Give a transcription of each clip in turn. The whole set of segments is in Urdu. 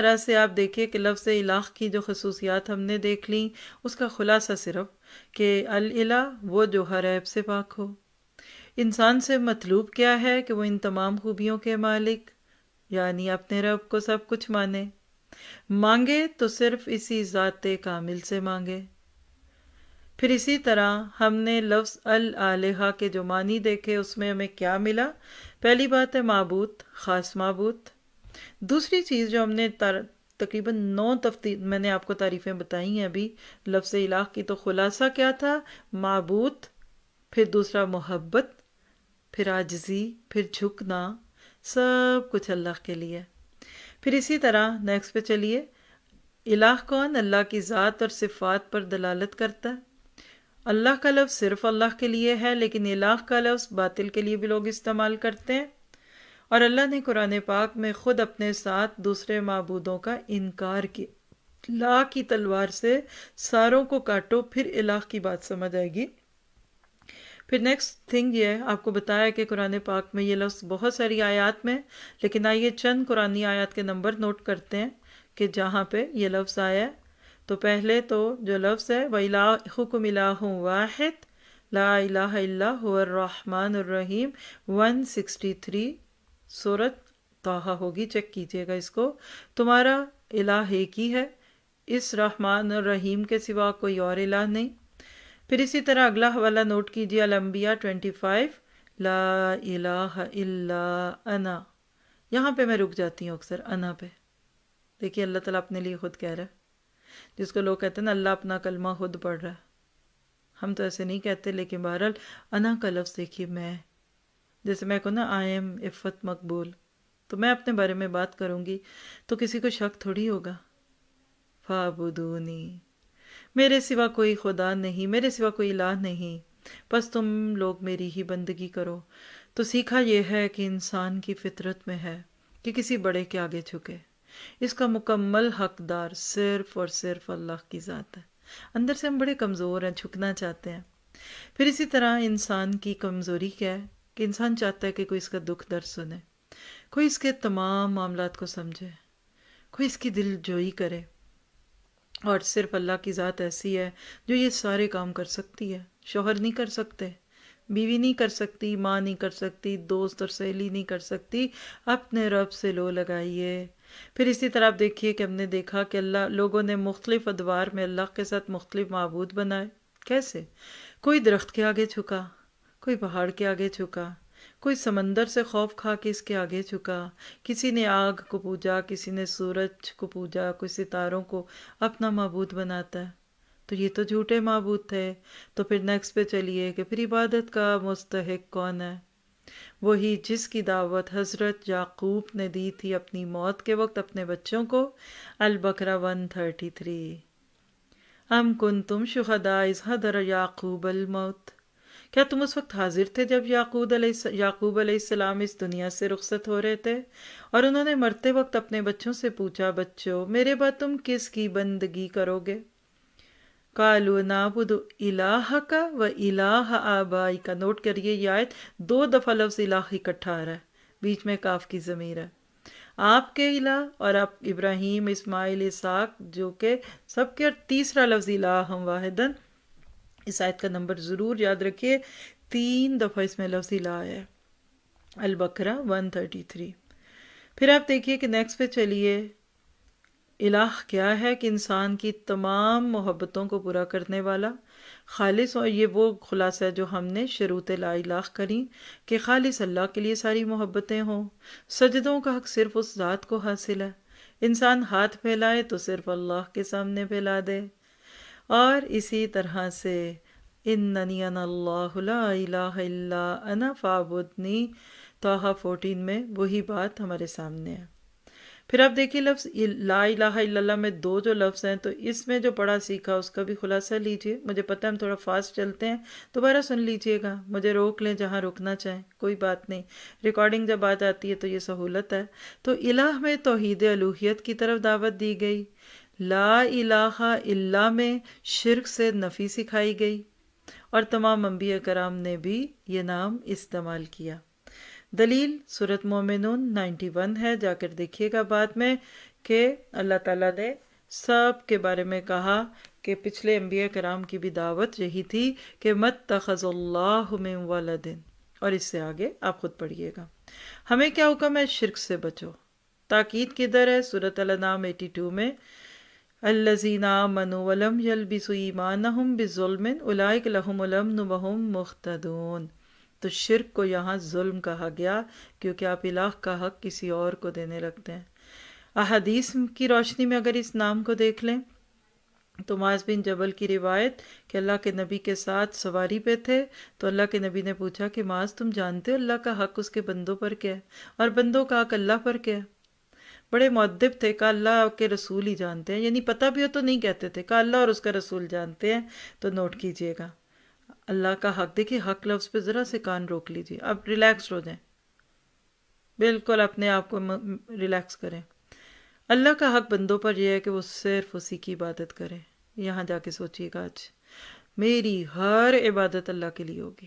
طرح سے آپ دیکھیے کہ لفظ الہ کی جو خصوصیات ہم نے دیکھ لیں، اس کا خلاصہ صرف کہ الالہ وہ جو ہر عیب سے پاک ہو۔ انسان سے مطلوب کیا ہے کہ وہ ان تمام خوبیوں کے مالک یعنی اپنے رب کو سب کچھ مانے، مانگے تو صرف اسی ذات کامل سے مانگے۔ پھر اسی طرح ہم نے لفظ الالہہ کے جو معنی دیکھے، اس میں ہمیں کیا ملا؟ پہلی بات ہے معبود، خاص معبود۔ دوسری چیز جو ہم نے تقریباً 9 میں نے آپ کو تعریفیں بتائی ہیں ابھی لفظ الہ کی، تو خلاصہ کیا تھا؟ معبود، پھر دوسرا محبت، پھر عاجزی، پھر جھکنا، سب کچھ اللہ کے لیے۔ پھر اسی طرح نیکسٹ پہ چلیے، الہ کون؟ اللہ کی ذات اور صفات پر دلالت کرتا ہے۔ اللہ کا لفظ صرف اللہ کے لیے ہے، لیکن الہ کا لفظ باطل کے لیے بھی لوگ استعمال کرتے ہیں، اور اللہ نے قرآن پاک میں خود اپنے ساتھ دوسرے معبودوں کا انکار کیا۔ لا کی تلوار سے ساروں کو کاٹو، پھر الہ کی بات سمجھ آئے گی۔ پھر نیکسٹ تھنگ یہ ہے، آپ کو بتایا کہ قرآن پاک میں یہ لفظ بہت ساری آیات میں، لیکن آئیے چند قرآنی آیات کے نمبر نوٹ کرتے ہیں کہ جہاں پہ یہ لفظ آیا ہے۔ تو پہلے تو جو لفظ ہے وَإِلَٰهُكُمْ إِلَٰهٌ وَاحِدٌ لَا إِلَٰهَ إِلَّا هُوَ الرَّحْمَٰنُ الرَّحِيمُ 163 سورت طٰہٰ ہوگی، چیک کیجئے گا اس کو۔ تمہارا الہ ایک ہی ہے، اس رحمان الرحیم کے سوا کوئی اور الہ نہیں۔ پھر اسی طرح اگلا حوالہ نوٹ کیجئے، الانبیاء 25 لا الہ الا انا۔ یہاں پہ میں رک جاتی ہوں اکثر انا پہ۔ دیکھیے اللہ تعالیٰ اپنے لیے خود کہہ رہا ہے، جس کو لوگ کہتے ہیں نا اللہ اپنا کلمہ خود پڑھ رہا ہے، ہم تو ایسے نہیں کہتے، لیکن بہرحال انا کا لفظ دیکھیے، میں جیسے میں کہوں نا آئی ایم عفت مقبول، تو میں اپنے بارے میں بات کروں گی تو کسی کو شک تھوڑی ہوگا۔ فَاعْبُدُونِی، میرے سوا کوئی خدا نہیں، میرے سوا کوئی الہ نہیں، بس تم لوگ میری ہی بندگی کرو۔ تو سیکھا یہ ہے کہ انسان کی فطرت میں ہے کہ کسی بڑے کے آگے جھکے، اس کا مکمل حقدار صرف اور صرف اللہ کی ذات ہے۔ اندر سے ہم بڑے کمزور ہیں، جھکنا چاہتے ہیں۔ پھر اسی طرح انسان کی کمزوری کیا ہے کہ انسان چاہتا ہے کہ کوئی اس کا دکھ درد سنے، کوئی اس کے تمام معاملات کو سمجھے، کوئی اس کی دل جوئی کرے، اور صرف اللہ کی ذات ایسی ہے جو یہ سارے کام کر سکتی ہے۔ شوہر نہیں کر سکتے، بیوی نہیں کر سکتی، ماں نہیں کر سکتی، دوست اور سہیلی نہیں کر سکتی، اپنے رب سے لو لگائیے۔ پھر اسی طرح آپ دیکھیے کہ ہم نے دیکھا کہ لوگوں نے مختلف ادوار میں اللہ کے ساتھ مختلف معبود بنائے۔ کیسے؟ کوئی درخت کے آگے جھکا، کوئی پہاڑ کے آگے جھکا، کوئی سمندر سے خوف کھا کے اس کے آگے جھکا، کسی نے آگ کو پوجا، کسی نے سورج کو پوجا، کوئی ستاروں کو اپنا معبود بناتا ہے۔ تو یہ تو جھوٹے معبود تھے۔ تو پھر نیکسٹ پہ چلیے کہ پھر عبادت کا مستحق کون ہے؟ وہی جس کی دعوت حضرت یعقوب نے دی تھی اپنی موت کے وقت اپنے بچوں کو، البقرہ 133۔ ام کنتم شہداء اذ حضر یعقوب الموت، کیا تم اس وقت حاضر تھے جب یعقوب علیہ السلام اس دنیا سے رخصت ہو رہے تھے، اور انہوں نے مرتے وقت اپنے بچوں سے پوچھا، بچوں میرے بعد تم کس کی بندگی کرو گے؟ قالوا نعبد الہک و الہ آبائک۔ نوٹ کریے یہ آیت 2 دفعہ لفظ الہ اکٹھا آ رہا ہے، بیچ میں کاف کی ضمیر ہے۔ آپ کے الہ اور آپ ابراہیم، اسماعیل، اسحاق جو کہ سب کے، اور تیسرا لفظ الہ واحدن۔ اس آیت کا نمبر ضرور یاد رکھیے، 3 دفعہ اس میں لفظ الہ ہے، البقرہ 133۔ پھر آپ دیکھیے کہ نیکسٹ پہ چلیے، الہ کیا ہے؟ کہ انسان کی تمام محبتوں کو پورا کرنے والا، خالص، اور یہ وہ خلاصہ ہے جو ہم نے شروط لا الہ کریں کہ خالص اللہ کے لیے ساری محبتیں ہوں۔ سجدوں کا حق صرف اس ذات کو حاصل ہے، انسان ہاتھ پھیلائے تو صرف اللہ کے سامنے پھیلا دے، اور اسی طرح سے اننی انا اللہ لا الہ الا انا فاعبدنی، طٰہٰ 14 میں وہی بات ہمارے سامنے ہے۔ پھر آپ دیکھیے لفظ لا الہ الا اللہ میں 2 جو لفظ ہیں، تو اس میں جو پڑھا سیکھا اس کا بھی خلاصہ لیجئے۔ مجھے پتہ ہے ہم تھوڑا فاسٹ چلتے ہیں، دوبارہ سن لیجئے گا، مجھے روک لیں جہاں روکنا چاہیں، کوئی بات نہیں، ریکارڈنگ جب آ جاتی ہے تو یہ سہولت ہے۔ تو الہ میں توحید الوہیت کی طرف دعوت دی گئی، لا الہ الا میں شرک سے نفی سکھائی گئی، اور تمام انبیاء کرام نے بھی یہ نام استعمال کیا۔ دلیل سورۃ مومنون 91 ہے، جا کر دیکھیے گا بعد میں کہ اللہ تعالیٰ نے سب کے بارے میں کہا کہ پچھلے انبیاء کرام کی بھی دعوت یہی تھی کہ مَتَّخَذَ اللَّهُ مِن وَلَدٍ، اور اس سے آگے آپ خود پڑھیے گا۔ ہمیں کیا حکم ہے؟ شرک سے بچو۔ تاکید کدھر ہے؟ سورۃ الانعام 82 میں، الذین آمنوا ولم یلبسوا ایمانہم بظلم اولئک لہم الامن وہم مہتدون۔ تو شرک کو یہاں ظلم کہا گیا کیونکہ آپ الہ کا حق کسی اور کو دینے لگتے ہیں۔ احادیث کی روشنی میں اگر اس نام کو دیکھ لیں تو معاذ بن جبل کی روایت کہ اللہ کے نبی کے ساتھ سواری پہ تھے، تو اللہ کے نبی نے پوچھا کہ معاذ تم جانتے ہو اللہ کا حق اس کے بندوں پر کیا ہے اور بندوں کا حق اللہ پر کیا ہے؟ بڑے مؤدب تھے، کہا اللہ کے رسول ہی جانتے ہیں، یعنی پتہ بھی ہو تو نہیں کہتے تھے، کہا اللہ اور اس کا رسول جانتے ہیں۔ تو نوٹ کیجئے گا اللہ کا حق، دیکھیے حق لفظ پہ ذرا سے کان روک لیجئے، اب ریلیکس ہو جائیں، بالکل اپنے آپ کو ریلیکس کریں۔ اللہ کا حق بندوں پر یہ ہے کہ وہ صرف اسی کی عبادت کریں۔ یہاں جا کے سوچیے گا آج میری ہر عبادت اللہ کے لیے ہوگی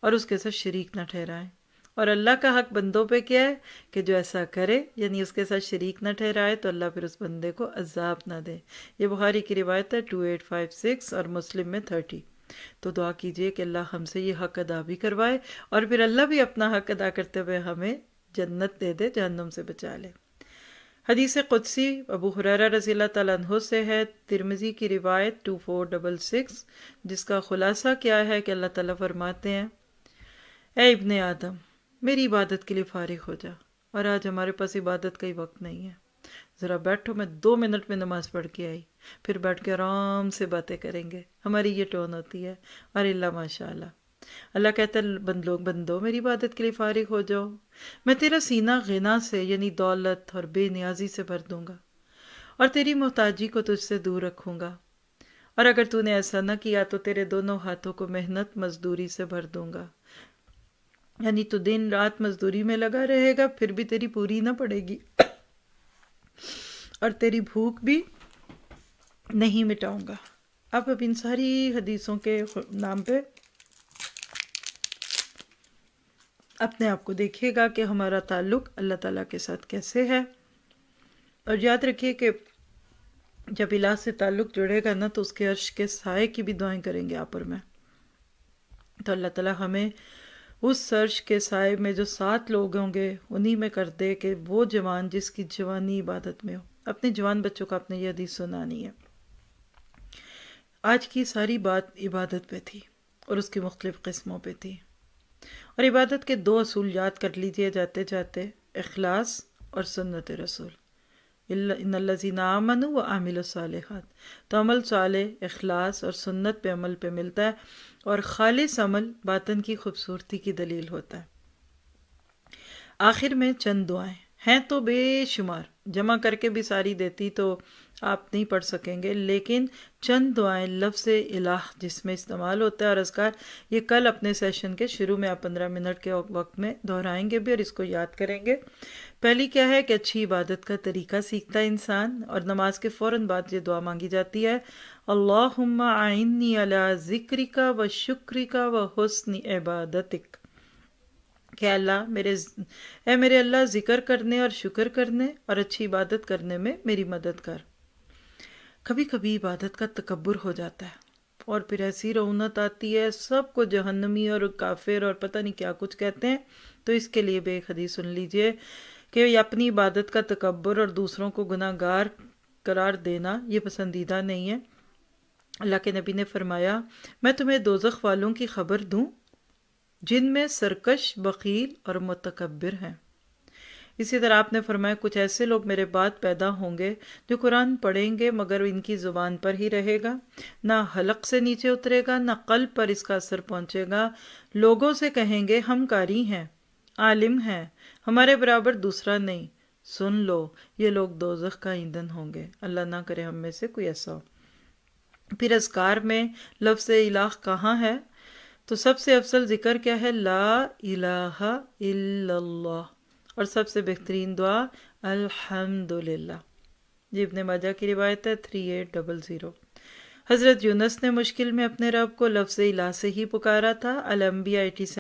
اور اس کے ساتھ شریک نہ ٹھہرائیں۔ اور اللہ کا حق بندوں پہ کیا ہے کہ جو ایسا کرے یعنی اس کے ساتھ شریک نہ ٹھہرائے تو اللہ پھر اس بندے کو عذاب نہ دے۔ یہ بخاری کی روایت ہے 2856 اور مسلم میں 30۔ تو دعا کیجئے کہ اللہ ہم سے یہ حق ادا بھی کروائے اور پھر اللہ بھی اپنا حق ادا کرتے ہوئے ہمیں جنت دے دے، جہنم سے بچا لے۔ حدیث قدسی ابو ہریرہ رضی اللہ تعالیٰ عنہ سے ہے، ترمذی کی روایت 2466، جس کا خلاصہ کیا ہے کہ اللہ تعالیٰ فرماتے ہیں، اے ابن آدم میری عبادت کے لیے فارغ ہو جا، اور آج ہمارے پاس عبادت کا ہی وقت نہیں ہے، ذرا بیٹھو، میں 2 منٹ میں نماز پڑھ کے آئی، پھر بیٹھ کے آرام سے باتیں کریں گے۔ ہماری یہ ٹون ہوتی ہے، اور اللہ ماشاء اللہ اللہ کہتا ہے بندو میری عبادت کے لیے فارغ ہو جاؤ، میں تیرا سینہ غنا سے یعنی دولت اور بے نیازی سے بھر دوں گا، اور تیری محتاجی کو تجھ سے دور رکھوں گا، اور اگر تو نے ایسا نہ کیا تو تیرے دونوں ہاتھوں کو محنت مزدوری سے بھر دوں گا، یعنی تو دن رات مزدوری میں لگا رہے گا پھر بھی تیری پوری نہ پڑے گی، اور تیری بھوک بھی نہیں مٹاؤں گا۔ اب ان ساری حدیثوں کے نام پہ اپنے آپ کو دیکھیے گا کہ ہمارا تعلق اللہ تعالیٰ کے ساتھ کیسے ہے، اور یاد رکھیے کہ جب الہ سے تعلق جڑے گا نا تو اس کے عرش کے سائے کی بھی دعائیں کریں گے آپ اور میں، تو اللہ تعالیٰ ہمیں اس عرش کے سائے میں جو 7 لوگ ہوں گے انہی میں کر دے کہ وہ جوان جس کی جوانی عبادت میں ہو۔ اپنے جوان بچوں کو اپنے یہ حدیث سنانی ہے۔ آج کی ساری بات عبادت پہ تھی اور اس کی مختلف قسموں پہ تھی، اور عبادت کے 2 اصول یاد کر لیجئے جاتے جاتے، اخلاص اور سنت رسول۔ ان الذین آمنوا وعملوا الصالحات، تو عمل صالح اخلاص اور سنت پہ عمل پہ ملتا ہے، اور خالص عمل باطن کی خوبصورتی کی دلیل ہوتا ہے۔ آخر میں چند دعائیں ہیں تو بے شمار، جمع کر کے بھی ساری دیتی تو آپ نہیں پڑھ سکیں گے، لیکن چند دعائیں لفظ الہ جس میں استعمال ہوتا ہے اور اذکار، یہ کل اپنے سیشن کے شروع میں آپ 15 منٹ کے وقت میں دہرائیں گے بھی اور اس کو یاد کریں گے۔ پہلی کیا ہے کہ اچھی عبادت کا طریقہ سیکھتا ہے انسان، اور نماز کے فوراً بعد یہ دعا مانگی جاتی ہے، اللہم اعنی علی ذکرک و شکرک و حسن عبادتک، کہ اللہ میرے اللہ ذکر کرنے اور شکر کرنے اور اچھی عبادت کرنے میں میری مدد کر۔ کبھی کبھی عبادت کا تکبر ہو جاتا ہے اور پھر ایسی رعونت آتی ہے، سب کو جہنمی اور کافر اور پتہ نہیں کیا کچھ کہتے ہیں، تو اس کے لیے بھی ایک حدیث سن لیجئے کہ اپنی عبادت کا تکبر اور دوسروں کو گناہ گار قرار دینا یہ پسندیدہ نہیں ہے۔ اللہ کے نبی نے فرمایا، میں تمہیں دوزخ والوں کی خبر دوں جن میں سرکش، بخیل اور متکبر ہیں۔ اسی طرح آپ نے فرمایا، کچھ ایسے لوگ میرے بعد پیدا ہوں گے جو قرآن پڑھیں گے مگر ان کی زبان پر ہی رہے گا، نہ حلق سے نیچے اترے گا، نہ قلب پر اس کا اثر پہنچے گا، لوگوں سے کہیں گے ہم قاری ہیں، عالم ہیں، ہمارے برابر دوسرا نہیں، سن لو یہ لوگ دوزخ کا ایندھن ہوں گے۔ اللہ نہ کرے ہم میں سے کوئی ایسا ہو۔ پھر اذکار میں لفظ الہ کہاں ہے؟ تو سب سے افضل ذکر کیا ہے؟ لا الہ الا اللہ، اور سب سے بہترین دعا الحمدللہ۔ یہ ابن ماجہ کی روایت ہے 3800۔ حضرت یونس نے مشکل میں اپنے رب کو لفظ الہ سے ہی پکارا تھا، الانبیاء 87۔